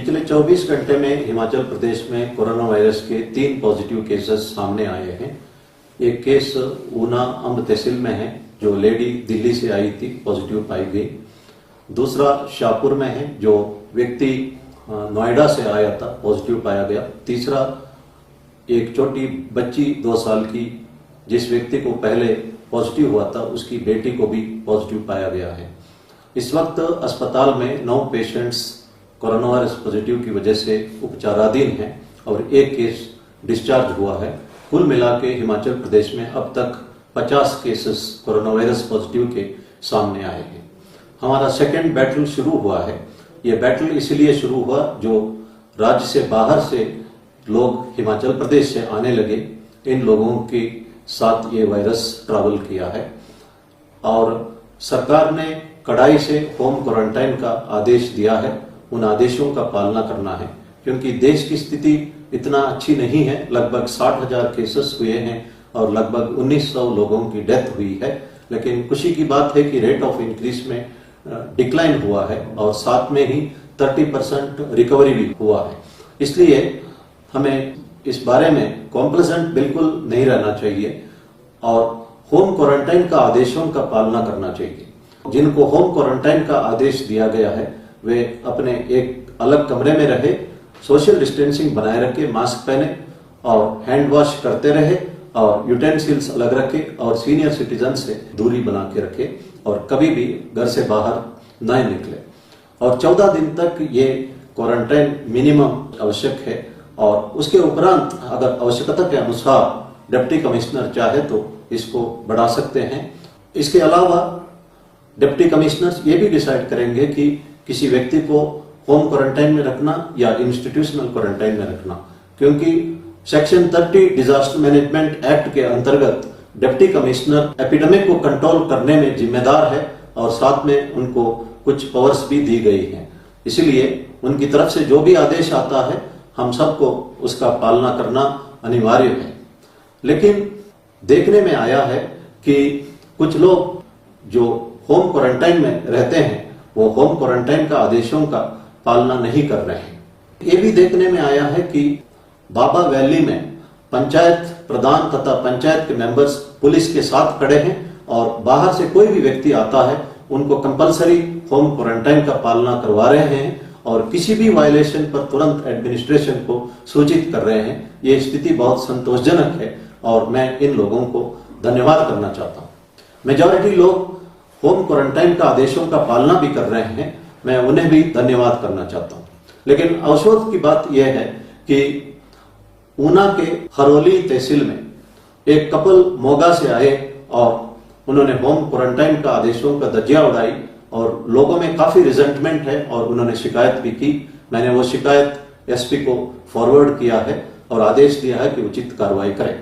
पिछले 24 घंटे में हिमाचल प्रदेश में कोरोना वायरस के 3 पॉजिटिव केसेस सामने आए हैं। एक केस ऊना अंब तहसील में है, जो लेडी दिल्ली से आई थी, पॉजिटिव पाई गई। दूसरा शाहपुर में है, जो व्यक्ति नोएडा से आया था, पॉजिटिव पाया गया। तीसरा एक छोटी बच्ची 2 साल की, जिस व्यक्ति को पहले पॉजिटिव हुआ था, उसकी बेटी को भी पॉजिटिव पाया गया है। इस वक्त अस्पताल में 9 पेशेंट्स कोरोना वायरस पॉजिटिव की वजह से उपचाराधीन हैं और एक केस डिस्चार्ज हुआ है। कुल मिला के हिमाचल प्रदेश में अब तक 50 केसेस कोरोना वायरस पॉजिटिव के सामने आए हैं। हमारा सेकेंड बैटल शुरू हुआ है। ये बैटल इसलिए शुरू हुआ, जो राज्य से बाहर से लोग हिमाचल प्रदेश से आने लगे, इन लोगों के साथ ये वायरस ट्रैवल किया है और सरकार ने कड़ाई से होम क्वारंटाइन का आदेश दिया है। उन आदेशों का पालना करना है, क्योंकि देश की स्थिति इतना अच्छी नहीं है। लगभग 60,000 केसेस हुए हैं और लगभग 1900 लोगों की डेथ हुई है। लेकिन खुशी की बात है कि रेट ऑफ इंक्रीज में डिक्लाइन हुआ है और साथ में ही 30% रिकवरी भी हुआ है। इसलिए हमें इस बारे में कॉम्प्लेसेंट बिल्कुल नहीं रहना चाहिए और होम क्वारंटाइन का आदेशों का पालना करना चाहिए। जिनको होम क्वारंटाइन का आदेश दिया गया है, वे अपने एक अलग कमरे में रहे, सोशल डिस्टेंसिंग बनाए रखे, मास्क पहने और हैंड वॉश करते रहे और यूटेंसिल्स अलग रखे और सीनियर सिटीजन से दूरी बना के रखे और कभी भी घर से बाहर न निकले। और 14 दिन तक ये क्वारंटाइन मिनिमम आवश्यक है और उसके उपरांत अगर आवश्यकता के अनुसार डिप्टी कमिश्नर चाहे तो इसको बढ़ा सकते हैं। इसके अलावा डिप्टी कमिश्नर्स ये भी डिसाइड करेंगे कि किसी व्यक्ति को होम क्वारंटाइन में रखना या इंस्टीट्यूशनल क्वारंटाइन में रखना, क्योंकि सेक्शन 30 डिजास्टर मैनेजमेंट एक्ट के अंतर्गत डिप्टी कमिश्नर एपिडेमिक को कंट्रोल करने में जिम्मेदार है और साथ में उनको कुछ पावर्स भी दी गई हैं। इसलिए उनकी तरफ से जो भी आदेश आता है, हम सबको उसका पालना करना अनिवार्य है। लेकिन देखने में आया है कि कुछ लोग जो होम क्वारंटाइन में रहते हैं, वो होम क्वारंटाइन का आदेशों का पालना नहीं कर रहे हैं। ये भी देखने में आया है कि बाबा वैली में पंचायत प्रधान तथा पंचायत के मेंबर्स पुलिस के साथ खड़े हैं और बाहर से कोई भी व्यक्ति आता है, उनको कंपलसरी होम क्वारंटाइन का पालना करवा रहे हैं और किसी भी वायलेशन पर तुरंत एडमिनिस्ट्रेशन को सूचित कर रहे हैं। ये स्थिति बहुत संतोषजनक है और मैं इन लोगों को धन्यवाद करना चाहता हूँ। मेजॉरिटी लोग होम क्वारंटाइन का आदेशों का पालना भी कर रहे हैं, मैं उन्हें भी धन्यवाद करना चाहता हूं। लेकिन अफसोस की बात यह है कि ऊना के हरोली तहसील में एक कपल मोगा से आए और उन्होंने होम क्वारंटाइन का आदेशों का धज्जियां उड़ाई और लोगों में काफी रिजेंटमेंट है और उन्होंने शिकायत भी की। मैंने वो शिकायत एसपी को फॉरवर्ड किया है और आदेश दिया है कि उचित कार्रवाई करें।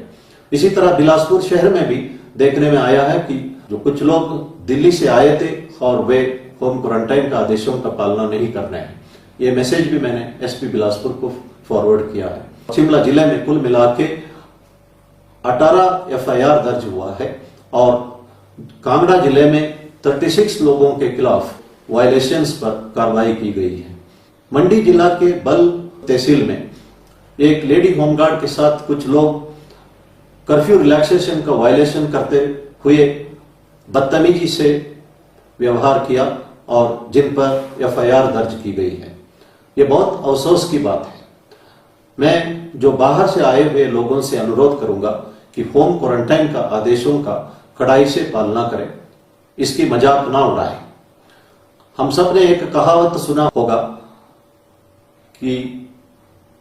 इसी तरह बिलासपुर शहर में भी देखने में आया है कि जो कुछ लोग दिल्ली से आए थे और वे होम क्वारंटाइन का आदेशों का पालना नहीं कर रहे हैं। ये मैसेज भी मैंने एसपी बिलासपुर को फॉरवर्ड किया है। शिमला जिले में कुल मिला के 18 एफआईआर दर्ज हुआ है और कांगड़ा जिले में 36 लोगों के खिलाफ वायलेशंस पर कार्रवाई की गई है। मंडी जिला के बल तहसील में एक लेडी होमगार्ड के साथ कुछ लोग कर्फ्यू रिलैक्सेशन का वायलेशन करते हुए बदतमीजी से व्यवहार किया और जिन पर एफआईआर दर्ज की गई है। ये बहुत अफसोस की बात है। मैं जो बाहर से आए हुए लोगों से अनुरोध करूंगा कि होम क्वारंटाइन का आदेशों का कड़ाई से पालना करें, इसकी मजाक ना उड़ाएं। हम सब ने एक कहावत सुना होगा कि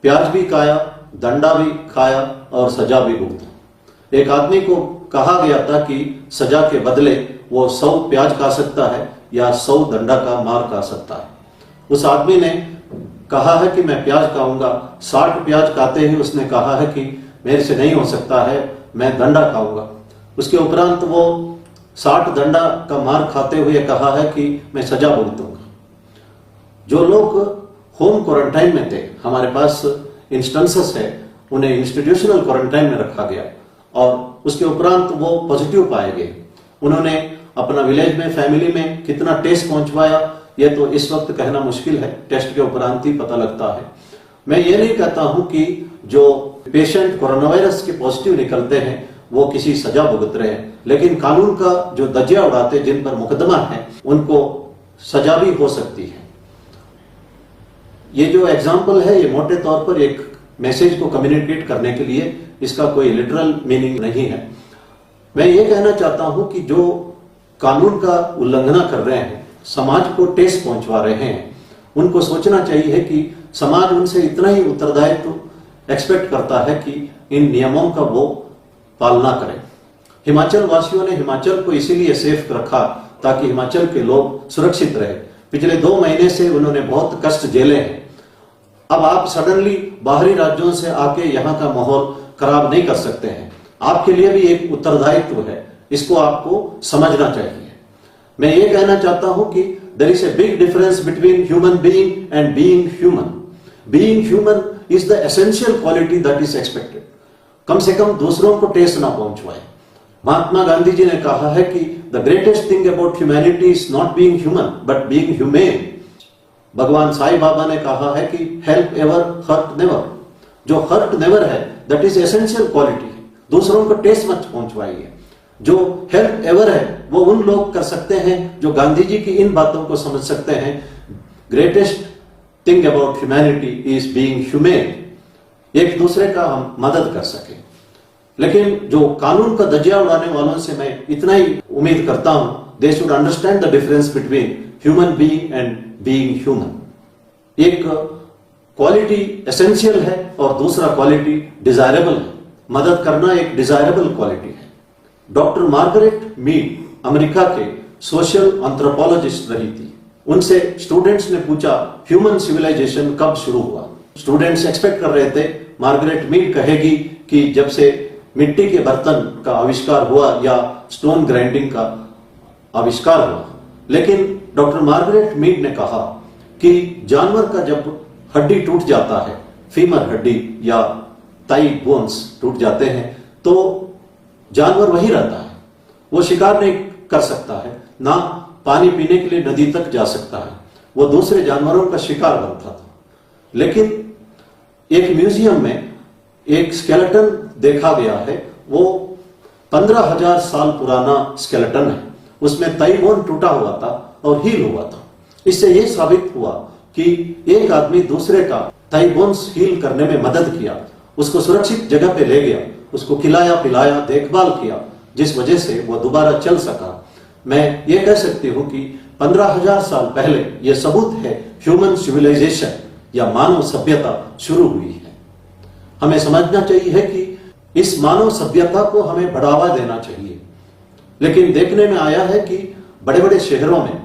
प्याज भी खाया, दंडा भी खाया और सजा भी भुगता। एक आदमी को कहा गया था कि सजा के बदले वो 100 प्याज खा सकता है या 100 दंडा का मार खा सकता है। उस आदमी ने कहा है कि मैं प्याज खाऊंगा, 60 प्याज खाते ही उसने कहा है कि मेरे से नहीं हो सकता है, मैं दंडा खाऊंगा। उसके उपरांत वो 60 दंडा का मार खाते हुए कहा है कि मैं सजा भुगतूंगा। जो लोग होम क्वारंटाइन में थे, हमारे पास इंस्टेंसेस है, उन्हें इंस्टीट्यूशनल क्वारंटाइन में रखा गया और उसके उपरांत वो पॉजिटिव पाए गए। उन्होंने अपना विलेज में, फैमिली में कितना टेस्ट पहुंचवाया, ये तो इस वक्त कहना मुश्किल है, टेस्ट के उपरांत ही पता लगता है। मैं ये नहीं कहता हूं कि जो पेशेंट कोरोना वायरस के पॉजिटिव निकलते हैं वो किसी सजा भुगत रहे हैं, लेकिन कानून का जो धज्जियां उड़ाते जिन पर मुकदमा है उनको सजा भी हो सकती है। ये जो एग्जाम्पल है ये मोटे तौर पर एक मैसेज को कम्युनिकेट करने के लिए, इसका कोई लिटरल मीनिंग नहीं है। मैं ये कहना चाहता हूं कि जो कानून का उल्लंघना कर रहे हैं, समाज को ठेस पहुंचवा रहे हैं, उनको सोचना चाहिए कि समाज उनसे इतना ही उत्तरदायित्व एक्सपेक्ट करता है कि इन नियमों का वो पालना करें। हिमाचल वासियों ने हिमाचल को इसीलिए सेफ रखा ताकि हिमाचल के लोग सुरक्षित रहे। पिछले 2 महीने से उन्होंने बहुत कष्ट झेले हैं। अब आप सडनली बाहरी राज्यों से आके यहाँ का माहौल खराब नहीं कर सकते हैं। आपके लिए भी एक उत्तरदायित्व है, इसको आपको समझना चाहिए। मैं ये कहना चाहता हूं कि there is a big difference between human being and being human. Being human is the essential quality that is expected. कम से कम दूसरों को ठेस ना पहुंचवाए। महात्मा गांधी जी ने कहा है कि the greatest thing about humanity is not being human but being humane. भगवान साईं बाबा ने कहा है कि हेल्प एवर हर्ट नेवर। जो हर्ट नेवर है दैट इज एसेंशियल क्वालिटी है। दूसरों को ठेस मत पहुंचवाइए। जो हेल्प एवर है वो उन लोग कर सकते हैं जो गांधी जी की इन बातों को समझ सकते हैं। Greatest thing about humanity is being humane. एक दूसरे का हम मदद कर सके। लेकिन जो कानून का धज्जिया उड़ाने वालों से मैं इतना ही उम्मीद करता हूं, they should understand the difference between human being and being human. एक क्वालिटी एसेंशियल है और दूसरा क्वालिटी डिजायरेबल है। मदद करना एक डिजायरेबल क्वालिटी है। डॉक्टर मार्गरेट मीड अमेरिका के सोशल एंथ्रोपोलॉजिस्ट रही थी। उनसे स्टूडेंट्स ने पूछा ह्यूमन सिविलाइजेशन कब शुरू हुआ। स्टूडेंट्स एक्सपेक्ट कर रहे थे मार्गरेट मीड कहेगी कि जब से मिट्टी के बर्तन का आविष्कार हुआ या स्टोन ग्राइंडिंग का आविष्कार हुआ। लेकिन डॉक्टर मार्गरेट मीड ने कहा कि जानवर का जब हड्डी टूट जाता है, फीमर हड्डी या ताई बोन्स टूट जाते हैं, तो जानवर वही रहता है। वो शिकार नहीं कर सकता है, ना पानी पीने के लिए नदी तक जा सकता है। वो दूसरे जानवरों का शिकार बनता था। लेकिन एक म्यूजियम में एक स्केलेटन देखा गया है। वो 15,000 साल पुराना स्केलेटन है। उसमें ताई बोन टूटा हुआ था और हील हुआ था। इससे यह साबित हुआ कि एक आदमी दूसरे का ताई बोन्स हील करने में मदद किया, उसको सुरक्षित जगह पे ले गया, उसको खिलाया पिलाया, देखभाल किया, जिस वजह से वो दोबारा चल सका। मैं ये कह सकती हूं कि 15,000 साल पहले यह सबूत है ह्यूमन सिविलाइजेशन या मानव सभ्यता शुरू हुई है। हमें समझना चाहिए कि इस मानव सभ्यता को हमें बढ़ावा देना चाहिए। लेकिन देखने में आया है कि बड़े बड़े शहरों में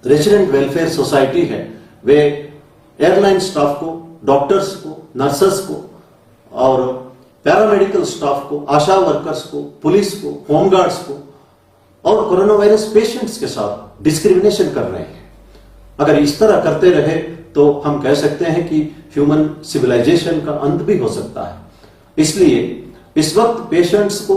रेजिडेंट वेलफेयर सोसाइटी है, वे एयरलाइन स्टाफ को, डॉक्टर्स को, नर्सेस को और पैरामेडिकल स्टाफ को, आशा वर्कर्स को, पुलिस को, होमगार्ड्स को और कोरोना वायरस पेशेंट्स के साथ डिस्क्रिमिनेशन कर रहे हैं। अगर इस तरह करते रहे तो हम कह सकते हैं कि ह्यूमन सिविलाइजेशन का अंत भी हो सकता है। इसलिए इस वक्त पेशेंट्स को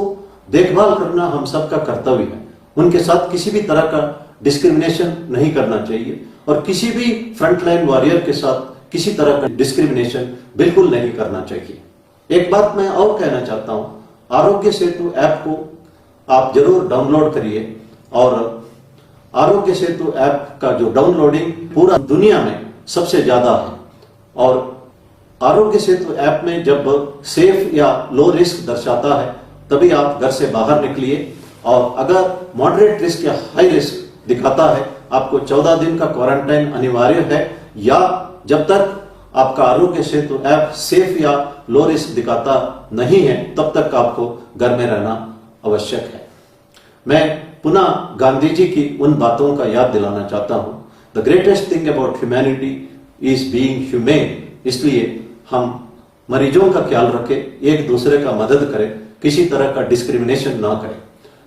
देखभाल करना हम सबका कर्तव्य है। उनके साथ किसी भी तरह का डिस्क्रिमिनेशन नहीं करना चाहिए और किसी भी फ्रंटलाइन वॉरियर के साथ किसी तरह का डिस्क्रिमिनेशन बिल्कुल नहीं करना चाहिए। एक बात मैं और कहना चाहता हूं, आरोग्य सेतु ऐप को आप जरूर डाउनलोड करिए और आरोग्य सेतु ऐप का जो डाउनलोडिंग पूरा दुनिया में सबसे ज्यादा है। और आरोग्य सेतु ऐप में जब सेफ या लो रिस्क दर्शाता है तभी आप घर से बाहर निकलिए, और अगर मॉडरेट रिस्क या हाई रिस्क दिखाता है आपको 14 दिन का क्वारंटाइन अनिवार्य है, या जब तक आपका आरोग्य सेतु ऐप सेफ या लो रिस्क दिखाता नहीं है तब तक आपको घर में रहना आवश्यक है। मैं पुनः गांधी जी की उन बातों का याद दिलाना चाहता हूं, the greatest thing about humanity is being humane. इसलिए हम मरीजों का ख्याल रखें, एक दूसरे का मदद करें, किसी तरह का डिस्क्रिमिनेशन ना करें।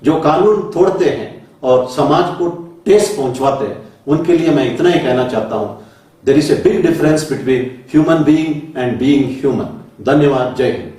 जो कानून तोड़ते हैं और समाज को ठेस पहुंचवाते हैं उनके लिए मैं इतना ही कहना चाहता हूं, there is a big difference between human being and being human. धन्यवाद। जय हिंद।